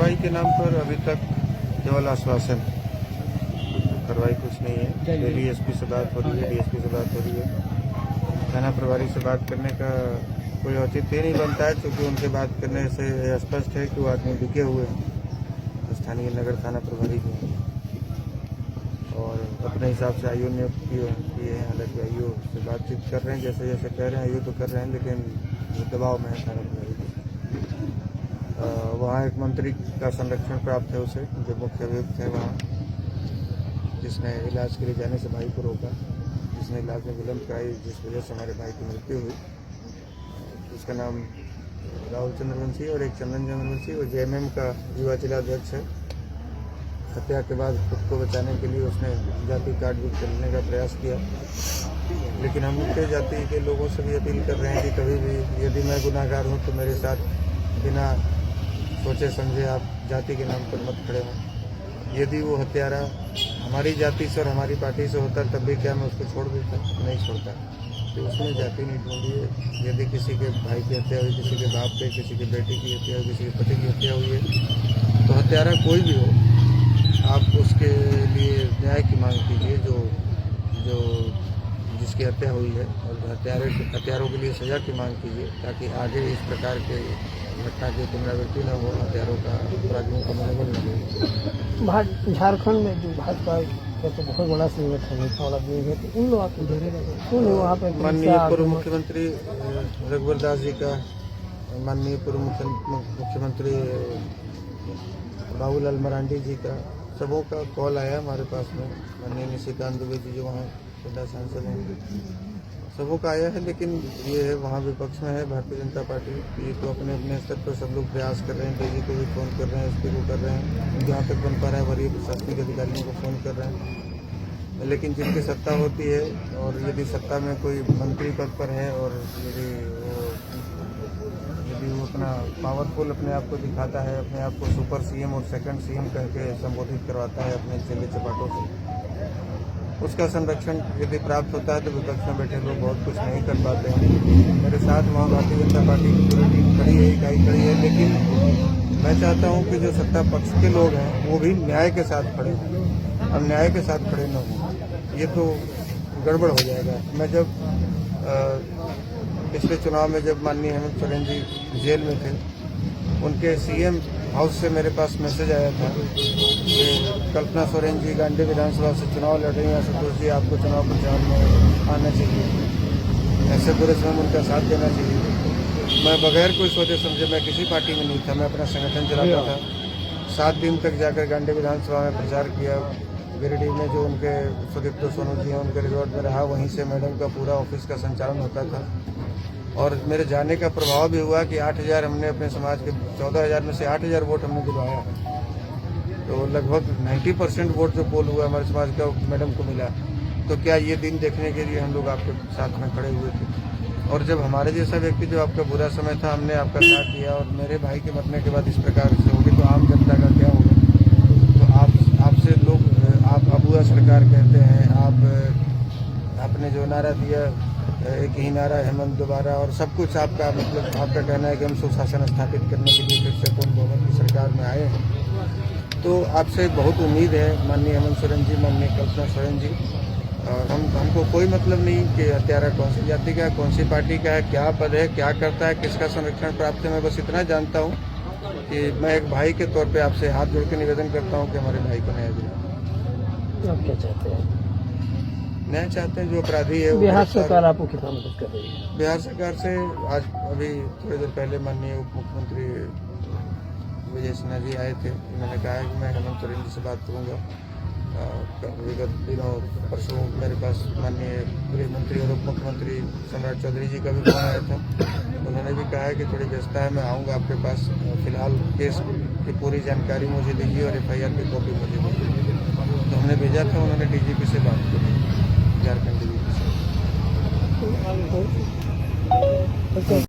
कार्रवाई के नाम पर अभी तक केवल आश्वासन, कार्रवाई कुछ नहीं है। डेली एसपी से बात हो रही है, डीएसपी से बात हो रही है। थाना प्रभारी से बात करने का कोई औचित्य नहीं बनता है, क्योंकि उनके बात करने से स्पष्ट है कि वो आदमी बिके हुए हैं। स्थानीय नगर थाना प्रभारी जो है और अपने हिसाब से आईओ नियुक्त किए हैं। हालांकि आईओ से बातचीत कर रहे हैं, जैसे जैसे कह रहे हैं आईओ तो कर रहे हैं, लेकिन दबाव में है थाना प्रभारी। वहाँ एक मंत्री का संरक्षण प्राप्त है उसे, जो मुख्य अभियुक्त है वहाँ, जिसने इलाज के लिए जाने से भाई को रोका, जिसने इलाज में विलम्ब कराई, जिस वजह से हमारे भाई की मृत्यु हुई। उसका नाम राहुल चंद्रवंशी और एक चंदन चंद्रवंशी, वो जेएमएम का युवा जिलाध्यक्ष है। हत्या के बाद खुद को बचाने के लिए उसने जाति कार्ड भी खेलने का प्रयास किया, लेकिन हम उनके जाति के लोगों से भी अपील कर रहे हैं कि कभी भी यदि मैं गुनाहगार हूँ तो मेरे साथ बिना सोचे समझे आप जाति के नाम पर मत खड़े हों। यदि वो हत्यारा हमारी जाति से और हमारी पार्टी से होता तब भी क्या मैं उसको छोड़ देता? नहीं छोड़ता। तो उसमें जाति नहीं ढूंढी है। यदि किसी के भाई की हत्या हुई, किसी के बाप के, किसी के बेटे की हत्या हुई, किसी के पति की हत्या हुई है, तो हत्यारा कोई भी हो, आप उसके लिए न्याय की मांग कीजिए, जो जिसकी हत्या हुई है, और हत्यारों के लिए सजा की मांग कीजिए, ताकि आगे इस प्रकार के घटना की पुनरावृत्ति न हो, हत्यारों का अपराधियों का मनोबल न हो। झारखंड में जो भाजपा का तो बहुत बड़ा संगठन है, तो उन लोग क्यों नहीं वहाँ पे? माननीय पूर्व मुख्यमंत्री रघुवर दास जी का, माननीय पूर्व मुख्यमंत्री बाबूलाल मरांडी जी का, सबों का कॉल आया हमारे पास में। माननीय निशिकांत दुबे जी जो वहाँ सदा सांसद हैं, सबों का आया है, लेकिन ये है वहाँ विपक्ष में है भारतीय जनता पार्टी। ये तो अपने अपने स्तर पर सब लोग प्रयास कर रहे हैं, डीजी को भी फ़ोन कर रहे हैं, एसपी को कर रहे हैं, जहाँ तक बन पा रहा है वरीय प्रशासनिक अधिकारियों को फ़ोन कर रहे हैं। लेकिन जिनकी सत्ता होती है, और यदि सत्ता में कोई मंत्री पद पर है, और यदि वो अपना पावरफुल अपने आप को दिखाता है, अपने आप को सुपर सीएम और सेकंड सीएम कह के संबोधित करवाता है अपने चेले चपाटों से, उसका संरक्षण यदि प्राप्त होता है तो विपक्ष में बैठे लोग बहुत कुछ नहीं कर पाते हैं। मेरे साथ वहाँ भारतीय जनता पार्टी की पूरी टीम खड़ी है, इकाई खड़ी है, लेकिन मैं चाहता हूँ कि जो सत्ता पक्ष के लोग हैं वो भी न्याय के साथ खड़े हों। हम न्याय के साथ खड़े न हों, ये तो गड़बड़ हो जाएगा। मैं जब पिछले चुनाव में जब माननीय हेमंत सोरेन जी जेल में थे, उनके सीएम हाउस से मेरे पास मैसेज आया था कि कल्पना सोरेन जी गांधी विधानसभा से चुनाव लड़ रही हैं, संतोष जी आपको चुनाव प्रचार में आना चाहिए, ऐसे बुरे समय में उनका साथ देना चाहिए। मैं बगैर कोई सोचे समझे, मैं किसी पार्टी में नहीं था, मैं अपना संगठन चलाता था। 7 दिन तक जाकर गांधी विधानसभा में प्रचार किया। गिरिडीह में जो उनके सुदीप्तो सोनू जी हैं, उनके रिजॉर्ट में रहा, वहीं से मैडम का पूरा ऑफिस का संचालन होता था। और मेरे जाने का प्रभाव भी हुआ कि 8,000 हमने अपने समाज के 14,000 में से 8,000 वोट हमने दिलवाया है। तो लगभग 90% वोट जो पोल हुआ हमारे समाज का मैडम को मिला। तो क्या ये दिन देखने के लिए हम लोग आपके साथ में खड़े हुए थे? और जब हमारे जैसा व्यक्ति, जो आपका बुरा समय था, हमने आपका साथ दिया, और मेरे भाई के मरने के बाद इस प्रकार से होगी, तो आम जनता का क्या होगा? तो आपसे लोग आप अबुआ सरकार कहते हैं, आपने जो नारा दिया एक ही नारा हेमंत दोबारा, और सब कुछ आपका मतलब आपका कहना है कि हम सुशासन स्थापित करने के लिए फिर से पूर्ण बहुमत की सरकार में आए हैं। तो आपसे बहुत उम्मीद है माननीय हेमंत सोरेन जी, माननीय कल्पना सोरेन जी, और हमको कोई मतलब नहीं कि हत्यारा कौन सी जाति का है, कौन सी पार्टी का है, क्या पद है, क्या करता है, किसका संरक्षण प्राप्त है। मैं बस इतना जानता हूँ कि मैं एक भाई के तौर पर आपसे हाथ जोड़ के निवेदन करता हूँ कि हमारे भाई को न्याय दिलाएं। आप क्या चाहते हैं? न्याय चाहते हैं। जो अपराधी है, बिहार सरकार आपको कितना मदद कर रही है? बिहार सरकार से आज अभी थोड़ी देर पहले माननीय उप मुख्यमंत्री विजय सिन्हा जी आए थे। उन्होंने कहा है कि मैं हेमंत सोरेन जी से बात करूंगा। विगत दिनों परसों मेरे पास माननीय गृह मंत्री और उप मुख्यमंत्री सम्राट चौधरी जी का भी फोन आया था। उन्होंने भी कहा है कि थोड़ी व्यस्तता है, मैं आऊँगा आपके पास, फिलहाल केस की पूरी जानकारी मुझे दीजिए और FIR की कॉपी मुझे दीजिए। तो हमने भेजा था, उन्होंने DGP से बात की, झारखंड DGP से।